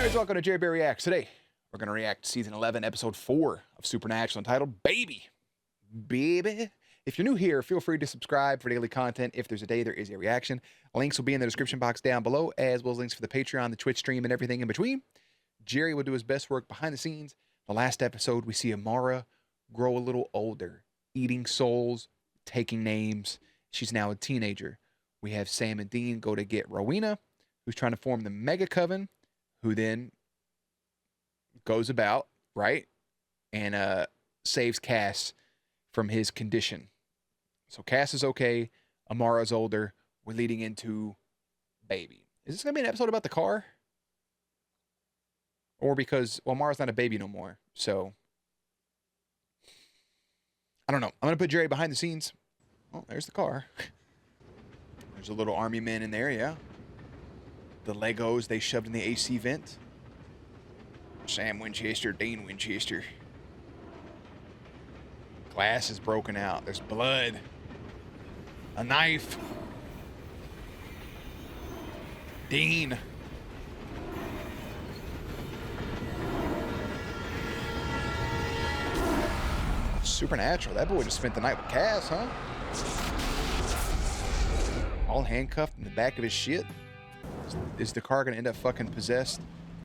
Anyways, welcome to JerBear Reacts. Today, we're going to react to Season 11, Episode 4 of Supernatural, entitled Baby. Baby. If you're new here, feel free to subscribe for daily content. If there's a day, there is a reaction. Links will be in the description box down below, as well as links for the Patreon, the Twitch stream, and everything in between. Jerry will do his best work behind the scenes. The last episode, we see Amara grow a little older, eating souls, taking names. She's now a teenager. We have Sam and Dean go to get Rowena, who's trying to form the Mega Coven, who then goes about, right, and saves Cass from his condition. So Cass is okay. Amara's older. We're leading into Baby. Is this going to be an episode about the car? Or because, well, Amara's not a baby no more. So, I don't know. I'm going to put Jerry behind the scenes. Oh, there's the car. There's a little army man in there, yeah. The Legos they shoved in the AC vent. Sam Winchester, Dean Winchester. Glass is broken out. There's blood. A knife. Dean. Supernatural. That boy just spent the night with Cass, huh? All handcuffed in the back of his shit. Is the car gonna end up fucking possessed?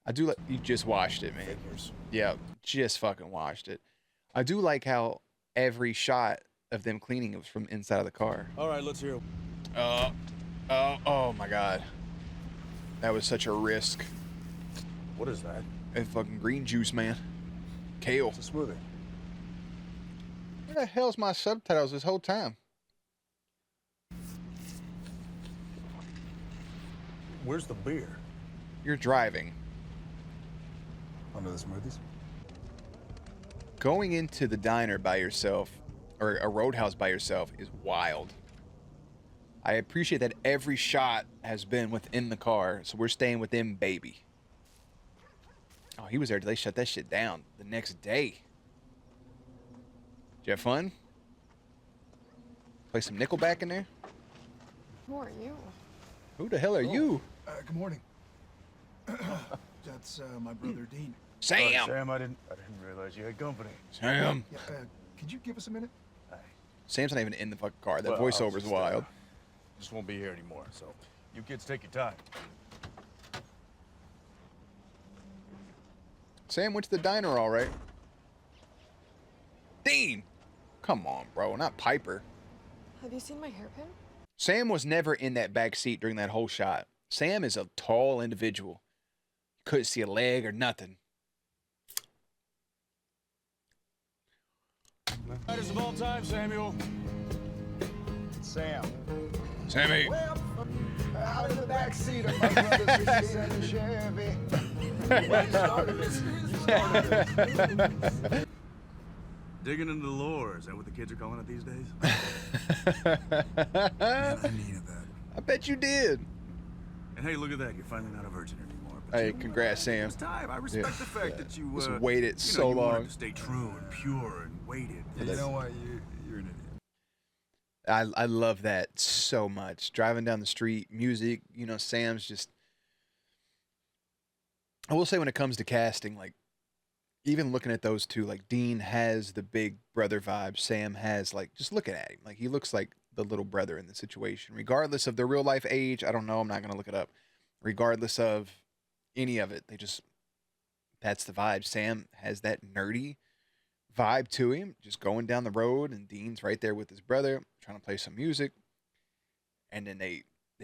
I do like, you just watched it, man. Yeah, just fucking watched it. I do like how every shot of them cleaning it was from inside of the car. All right, let's hear. Oh my god. That was such a risk. What is that? And fucking green juice, man. Kale. It's a smoothie. Where the hell's my subtitles this whole time? Where's the beer? You're driving. Under the smoothies? Going into the diner by yourself, or a roadhouse by yourself, is wild. I appreciate that every shot has been within the car, so we're staying within Baby. Oh, he was there till they shut that shit down the next day. Did you have fun? Play some Nickelback in there? Who are you? Who the hell are you? Good morning. That's my brother Dean. Sam! Sam, I didn't realize you had company. Sam! Yeah, could you give us a minute? Sam's not even in the fucking car. That Well, voiceover is wild. Just won't be here anymore, so you kids take your time. Sam went to the diner all right. Dean! Come on, bro. Not Piper. Have you seen my hairpin? Sam was never in that back seat during that whole shot. Sam is a tall individual. You couldn't see a leg or nothing. Fighters of all time, Samuel. Sam. Sammy! Out of the back seat of my brother's '67 Chevy. Well, you started this. Digging into the lore. Is that what the kids are calling it these days? Man, I needed that. I bet you did. And hey, look at that. You're finally not a virgin anymore. But Hey, you know congrats, what? It Sam. was time. I respect the fact that you Just waited so you long. wanted to stay true and pure and waited. Yeah, you know what? You're an idiot. I love that so much. Driving down the street, music, you know, Sam's just... I will say when it comes to casting, like, even looking at those two, like, Dean has the big brother vibe. Sam has, like, just looking at him, like, he looks like the little brother in the situation. Regardless of their real life age, I don't know, I'm not going to look it up. Regardless of any of it, they just... That's the vibe. Sam has that nerdy vibe to him, just going down the road, and Dean's right there with his brother trying to play some music, and then they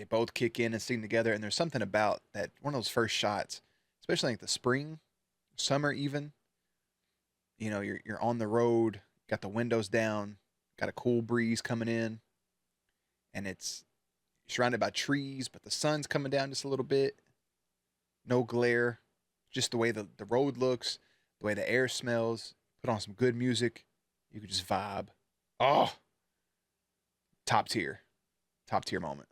both kick in and sing together. And there's something about that, one of those first shots, especially like the spring, summer even, you know, you're on the road, got the windows down, got a cool breeze coming in, and it's surrounded by trees, but the sun's coming down just a little bit, no glare, just the way the road looks, the way the air smells. Put on some good music, you could just vibe. Oh, top tier moment.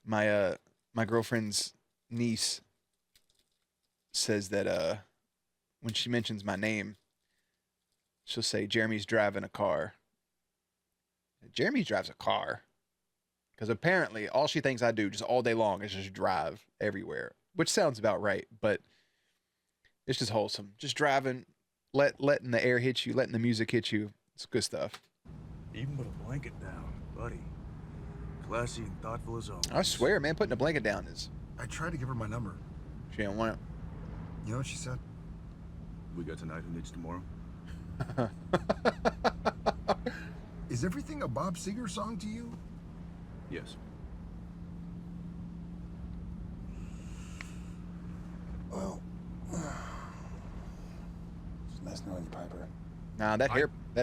My girlfriend's niece says that when she mentions my name, she'll say Jeremy's driving a car. Jeremy drives a car. Because apparently all she thinks I do just all day long is just drive everywhere. which sounds about right, but it's just wholesome. Just driving, letting the air hit you, letting the music hit you. It's good stuff. Even put a blanket down, buddy. Classy and thoughtful as always. I swear, man, putting a blanket down is. I tried to give her my number. She didn't want You know what she said? We got tonight, who needs tomorrow? it. Is everything a Bob Seger song to you? Yes. Well, it's nice knowing you, Piper. Nah, that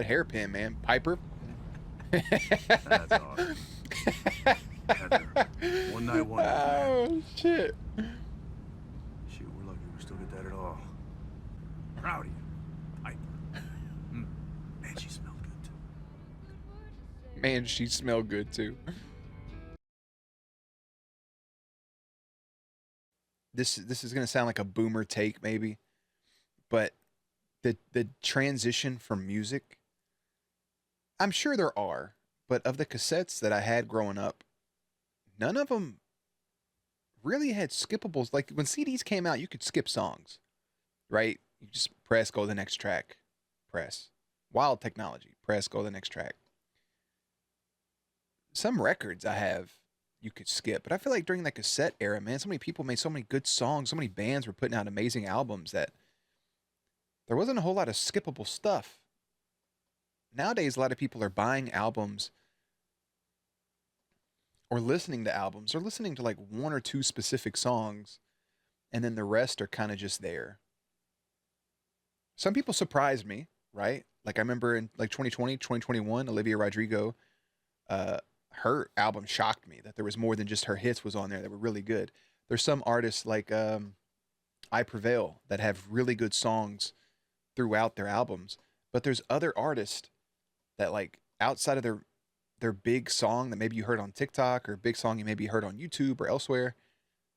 hairpin, man, Piper. That's awesome. Heather. One night wonder, man. Oh shit. Shoot, we're lucky we still get that at all. Proud of you, Piper. Man, she smelled good too. Man, she smelled good too. This is gonna sound like a boomer take, maybe, but the transition from music, I'm sure there are, but of the cassettes that I had growing up, none of them really had skippables. Like when CDs came out, you could skip songs, right? You just press, go to the next track, press. Wild technology, press, go to the next track. Some records I have you could skip, but I feel like during that cassette era, man, so many people made so many good songs, so many bands were putting out amazing albums that there wasn't a whole lot of skippable stuff. Nowadays, a lot of people are buying albums or listening to albums or listening to like one or two specific songs, and then the rest are kind of just there. Some people surprised me, right? Like I remember in like 2020, 2021, Olivia Rodrigo, her album shocked me that there was more than just her hits was on there that were really good. There's some artists like I Prevail that have really good songs throughout their albums, but there's other artists that like outside of their big song that maybe you heard on TikTok or big song you maybe heard on YouTube or elsewhere,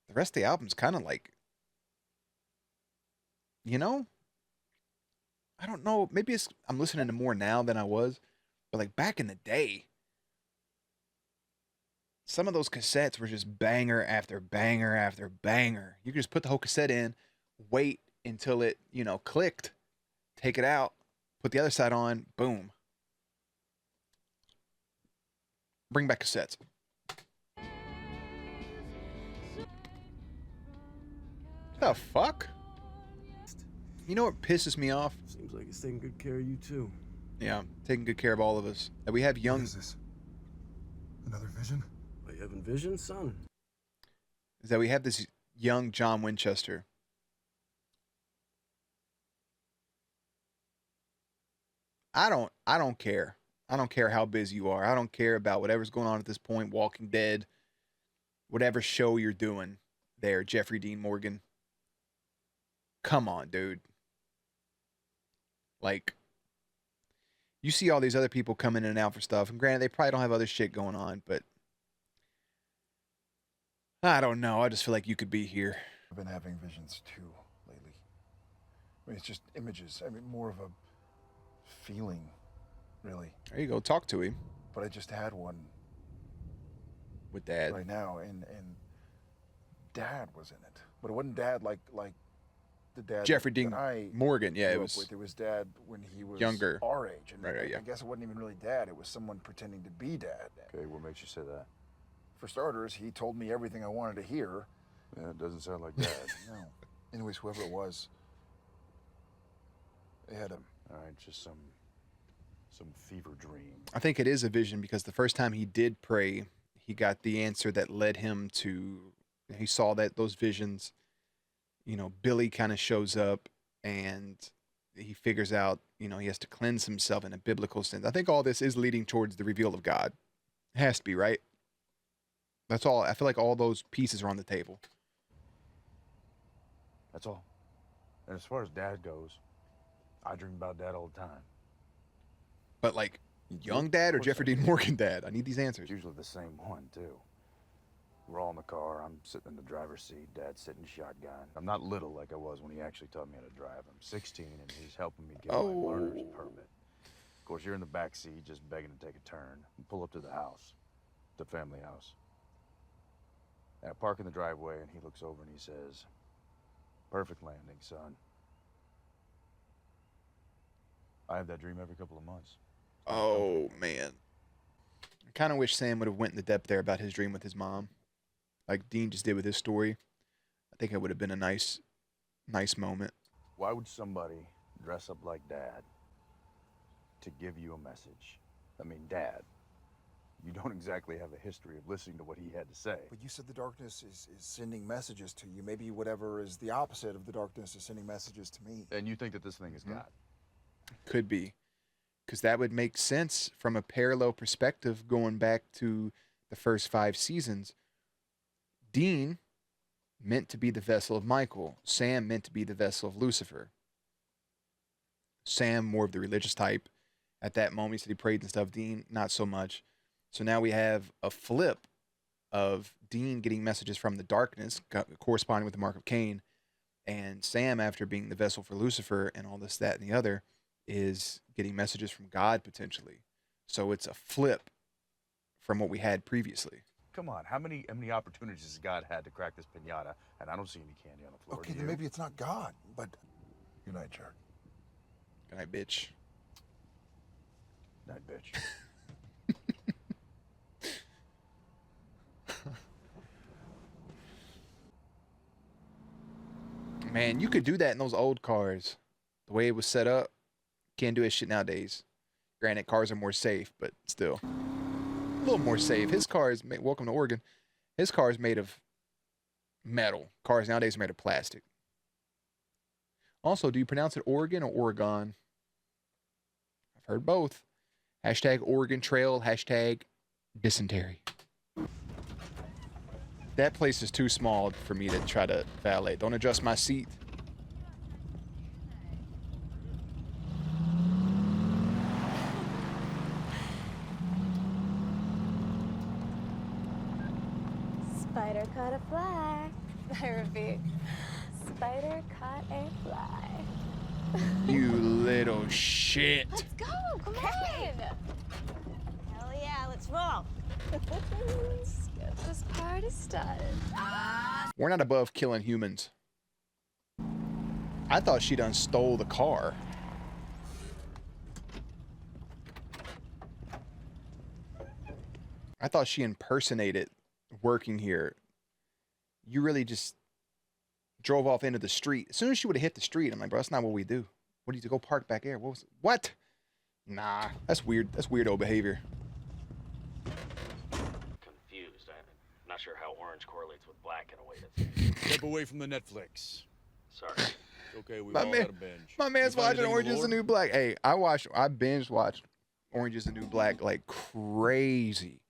the rest of the album's kind of like, you know, I don't know, maybe it's I'm listening to more now than I was, but like back in the day, some of those cassettes were just banger after banger after banger. You could just put the whole cassette in, wait until it, you know, clicked, take it out, put the other side on, boom. Bring back cassettes. The fuck? You know what pisses me off? Seems like it's taking good care of you too. Yeah, taking good care of all of us. That we have What young. is this? Another vision? Are you having visions, son? Is that we have this young John Winchester. I don't care. I don't care how busy you are. I don't care about whatever's going on at this point, Walking Dead, whatever show you're doing there, Jeffrey Dean Morgan. Come on, dude. Like, you see all these other people coming in and out for stuff, and granted, they probably don't have other shit going on, but I don't know. I just feel like you could be here. I've been having visions too lately. I mean, it's just images. I mean, more of a feeling, really. There you go. Talk to him But I just had one with Dad. right now, and Dad was in it. But it wasn't Dad like the Dad Jeffrey that Dean I Morgan. Yeah, it grew up was. with. It was Dad when he was younger. our age. And Right, yeah. I guess it wasn't even really Dad. It was someone pretending to be Dad. Okay, what makes you say that? For starters, he told me everything I wanted to hear. Yeah, it doesn't sound like Dad. No. Anyways, whoever it was, they had him. All right, just some fever dream. I think it is a vision because the first time he did pray, he got the answer that led him to. He saw that those visions. You know, Billy kind of shows up and he figures out, you know, he has to cleanse himself in a biblical sense. I think all this is leading towards the reveal of God. It has to be, right? That's all. I feel like all those pieces are on the table. That's all. And as far as Dad goes, I dream about Dad all the time. But like, young Dad or Jeffrey Dean Morgan Dad? I need these answers. It's usually the same one, too. We're all in the car. I'm sitting in the driver's seat. Dad's sitting shotgun. I'm not little like I was when he actually taught me how to drive. I'm 16, and he's helping me get my learner's permit. Of course, you're in the back seat just begging to take a turn and pull up to the house, the family house. And I park in the driveway, and he looks over and he says, "Perfect landing, son." I have that dream every couple of months. Oh man, I kind of wish Sam would have went in the depth there about his dream with his mom, like Dean just did with his story. I think it would have been a nice moment. Why would somebody dress up like Dad to give you a message? I mean, Dad, you don't exactly have a history of listening to what he had to say. But you said the darkness is sending messages to you. Maybe whatever is the opposite of the darkness is sending messages to me. And you think that this thing is God? Could be, because that would make sense from a parallel perspective going back to the first 5 seasons. Dean meant to be the vessel of Michael. Sam meant to be the vessel of Lucifer. Sam, more of the religious type. At that moment, he said he prayed and stuff. Dean, not so much. So now we have a flip of Dean getting messages from the darkness, corresponding with the mark of Cain, and Sam, after being the vessel for Lucifer and all this, that, and the other, is getting messages from God potentially. So it's a flip from what we had previously. Come on, how many opportunities has God had to crack this piñata? And I don't see any candy on the floor. Okay, do then you? maybe it's not God, but good night, Jerk. Good night, bitch. Night, bitch. Man, you could do that in those old cars. The way it was set up, can't do that shit nowadays. Granted, cars are more safe, but still. A little more safe. His car is, welcome to Oregon. His car is made of metal. Cars nowadays are made of plastic. Also, do you pronounce it Oregon or Oregon? I've heard both. Hashtag Oregon Trail, hashtag dysentery. That place is too small for me to try to valet. Don't adjust my seat. Spider caught a fly. I repeat, spider caught a fly. You little shit. Let's go, come on. Hell yeah, let's roll. Let's get this party started. We're not above killing humans. I thought she done stole the car. I thought she impersonated working here. You really just drove off into the street. As soon as she would have hit the street, I'm like, bro, that's not what we do. What do you do? Go park back there? What was it? What? Nah, that's weird. That's weirdo behavior. Confused. I'm not sure how orange correlates with black in a way that's... Step away from the Netflix. Sorry. It's okay, we've My all man- got a binge. My man's You find watching anything Orange is the galore? New Black. Hey, I binge watched Orange is the New Black like crazy.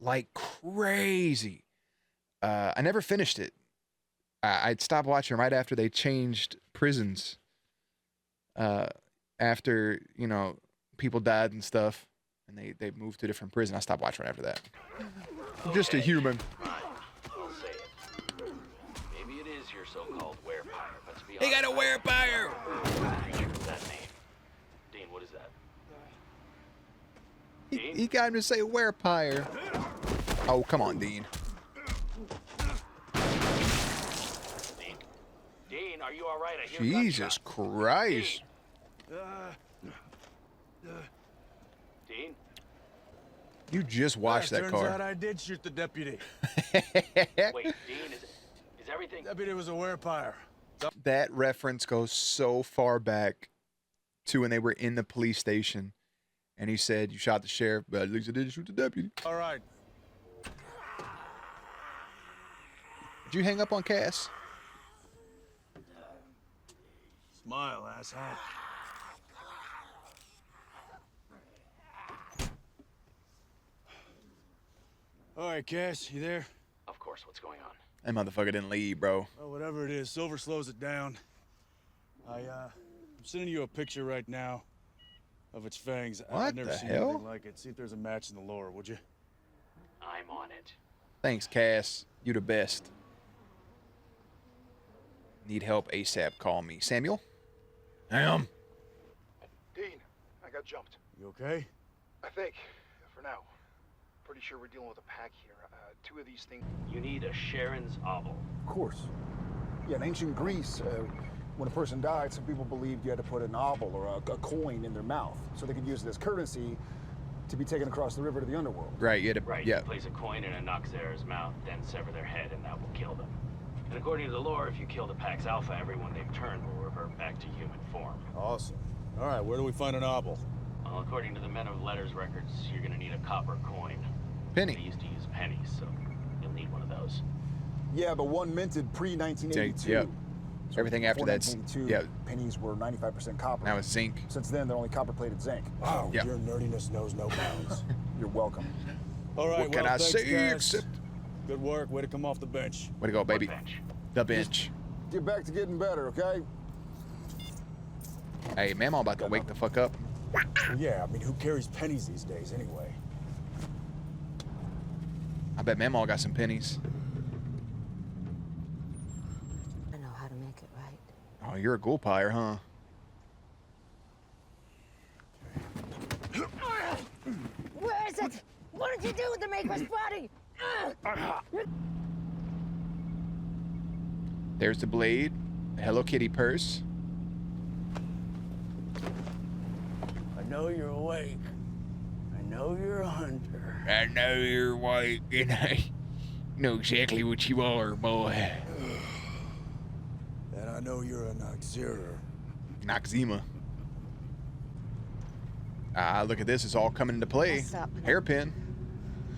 Like crazy. I never finished it. I'd stopped watching right after they changed prisons. After, you know, people died and stuff, and they moved to a different prison. I stopped watching right after that. I'm just a human. Fine. I'll say it. Maybe it is your so-called werepire, but to be He got a honest, werepire! creature with that name. Dean, what is that? He got him to say werepire. Oh, come on, Dean. Dean? Dean, are you all right? I hear Jesus gunshots. Christ. Dean? You just watched that Turns out car. I did shoot the deputy. Wait, Dean, is everything... Deputy was a werepire. That reference goes so far back to when they were in the police station, and he said, "You shot the sheriff, but at least I didn't shoot the deputy." All right. Did you hang up on Cass? Smile, asshole. All right, Cass, you there? Of course, what's going on? That motherfucker didn't leave, bro. Well, whatever it is, Silver slows it down. I'm sending you a picture right now of its fangs. What I've never the seen hell? anything like it. See if there's a match in the lore, would you? I'm on it. Thanks, Cass. You the best. Need help ASAP, call me. Samuel? Dean, Dean, I got jumped. You okay? I think, for now. Pretty sure we're dealing with a pack here. Two of these things. You need a Sharon's obol. Of course. Yeah, in ancient Greece, when a person died, some people believed you had to put an obol or a coin in their mouth so they could use it as currency to be taken across the river to the underworld. Right, you had to, Right, yeah. you place a coin in a Noxera's mouth, then sever their head, and that will kill them. And according to the lore, if you kill the Pax Alpha, everyone they've turned will revert back to human form. Awesome. All right, where do we find an obol? Well, according to the Men of Letters records, you're gonna need a copper coin. They Penny. used to use pennies, so you'll need one of those. Yeah, but one minted pre-1982. Yep. Everything after before that's, 1982, yeah, pennies were 95% copper. now it's zinc. Since then, they're only copper-plated zinc. Wow, Yep. your nerdiness knows no bounds. You're welcome. All right, What can well, I thanks, say guys. except... Good work. Way to come off the bench. Way to go, baby. What bench? The bench. Get back to getting better, okay? Hey, Mamaw about to wake the fuck up. Well, yeah, I mean, who carries pennies these days anyway? I bet Mamaw got some pennies. I know how to make it right. Oh, you're a ghoul pyre, huh? Where is it? What did you do with the Maker's body? There's the blade. The Hello Kitty purse. I know you're awake. I know you're a hunter. I know you're white, and I know exactly what you are, boy. And I know you're a Noxera. Noxema. Ah, look at this. It's all coming into play. What's up? Hairpin.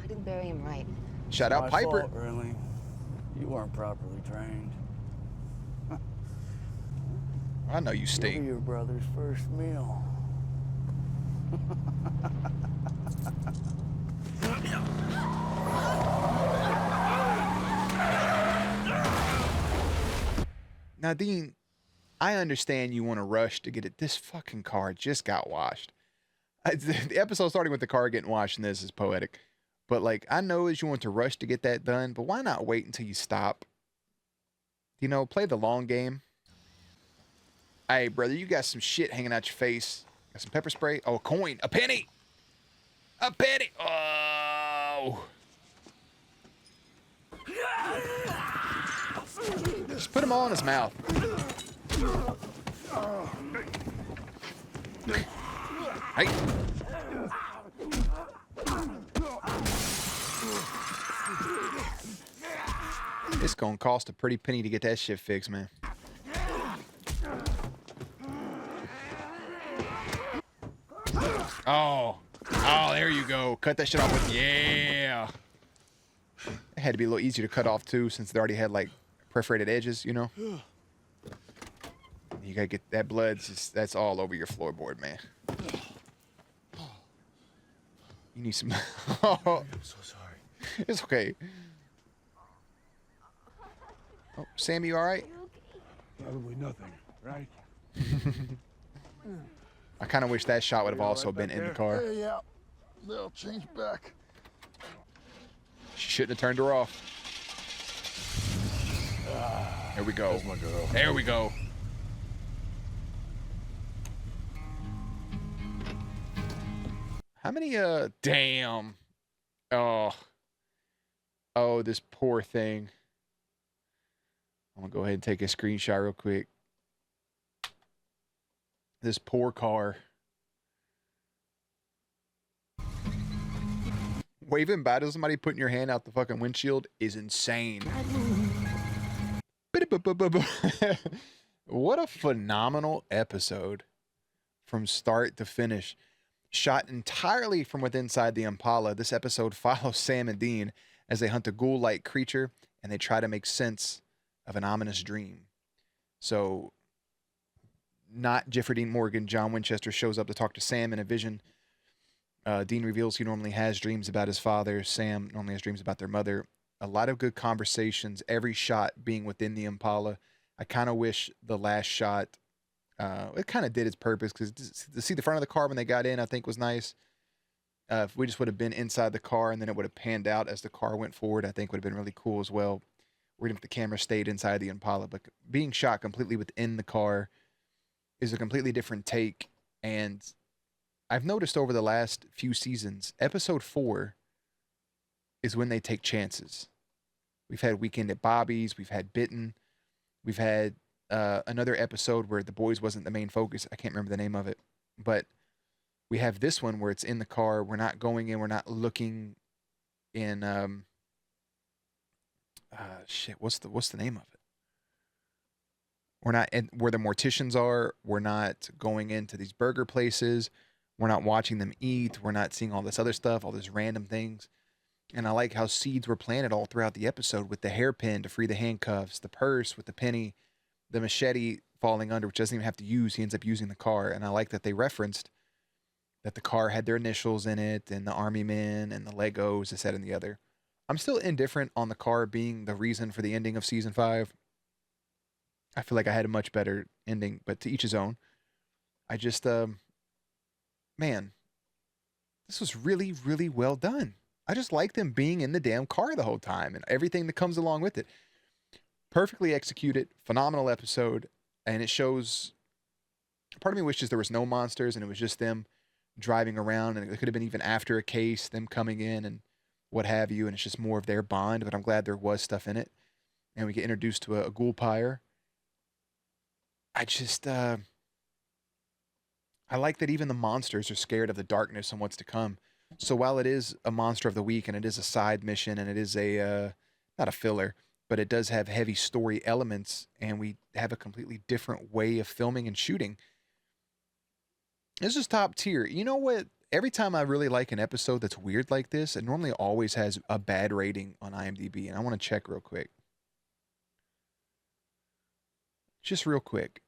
I didn't bury him right. Shout out My Piper. fault, really. You weren't properly trained. I know you You'll be stink. your brother's first meal. Now, Dean, I understand you want to rush to get it. This fucking car just got washed. The episode starting with the car getting washed, and this is poetic. But, like, I know as you want to rush to get that done, but why not wait until you stop? You know, play the long game. Hey, brother, you got some shit hanging out your face. Got some pepper spray? Oh, a coin. A penny. A penny. Oh. Just put them all in his mouth. Hey. It's gonna cost a pretty penny to get that shit fixed, man. Oh. Oh, there you go. Cut that shit off with, yeah. It had to be a little easier to cut off, too, since they already had, like, perforated edges, you know? You gotta get that blood, that's all over your floorboard, man. You need some... I'm so sorry. It's okay. Oh, Sam, you all right? Probably nothing, right? I kind of wish that shot would have also been in the car. Hey, yeah. They'll change back. She shouldn't have turned her off. There we go. There's my girl. There we go. How many, damn. Oh. Oh, this poor thing. I'm gonna go ahead and take a screenshot real quick. This poor car. Waving by to somebody putting your hand out the fucking windshield is insane. What a phenomenal episode from start to finish. Shot entirely from within inside the Impala, this episode follows Sam and Dean as they hunt a ghoul-like creature and they try to make sense of an ominous dream. So, not Jeffrey Dean Morgan, John Winchester shows up to talk to Sam in a vision. Dean reveals he normally has dreams about his father. Sam normally has dreams about their mother. A lot of good conversations, every shot being within the Impala. I kind of wish the last shot, it kind of did its purpose, because to see the front of the car when they got in, I think was nice. If we just would have been inside the car and then it would have panned out as the car went forward, I think would have been really cool as well. Or even if the camera stayed inside the Impala. But being shot completely within the car is a completely different take. And I've noticed over the last few seasons, episode 4 is when they take chances. We've had Weekend at Bobby's. We've had Bitten. We've had another episode where the boys wasn't the main focus. I can't remember the name of it. But we have this one where it's in the car. We're not going in. We're not looking in. What's the name of it? We're not in where the morticians are. We're not going into these burger places. We're not watching them eat. We're not seeing all this other stuff, all these random things. And I like how seeds were planted all throughout the episode with the hairpin to free the handcuffs, the purse with the penny, the machete falling under, which doesn't even have to use. He ends up using the car. And I like that they referenced that the car had their initials in it and the army men and the Legos, this, that, and the other. I'm still indifferent on the car being the reason for the ending of season 5. I feel like I had a much better ending, but to each his own. I just, man, this was really, really well done. I just like them being in the damn car the whole time and everything that comes along with it. Perfectly executed, phenomenal episode, and it shows. Part of me wishes there was no monsters and it was just them driving around, and it could have been even after a case, them coming in and what have you, and it's just more of their bond. But I'm glad there was stuff in it, and we get introduced to a ghoul pyre. I just, I like that even the monsters are scared of the darkness and what's to come. So while it is a monster of the week and it is a side mission and it is a, not a filler, but it does have heavy story elements and we have a completely different way of filming and shooting. This is top tier. You know what? Every time I really like an episode that's weird like this, it normally always has a bad rating on IMDb. And I want to check real quick. Just real quick.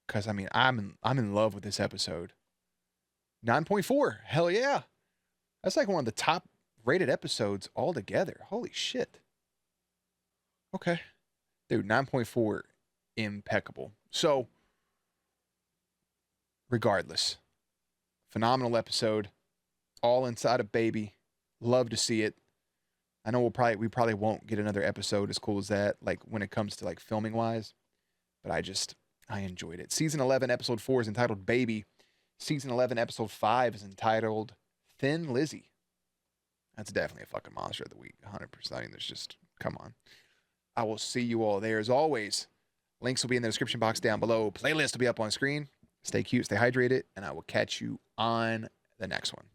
Because, I mean, I'm in love with this episode. 9.4. Hell yeah. That's like one of the top rated episodes altogether. Holy shit. Okay. Dude, 9.4. Impeccable. So, regardless, phenomenal episode. All inside of Baby. Love to see it. I know we probably won't get another episode as cool as that, like when it comes to like filming wise. But I enjoyed it. Season 11, episode 4 is entitled Baby. Season 11, episode 5 is entitled Thin Lizzy. That's definitely a fucking monster of the week. 100%. I mean, there's just, come on. I will see you all there as always. Links will be in the description box down below. Playlist will be up on screen. Stay cute, stay hydrated, and I will catch you on the next one.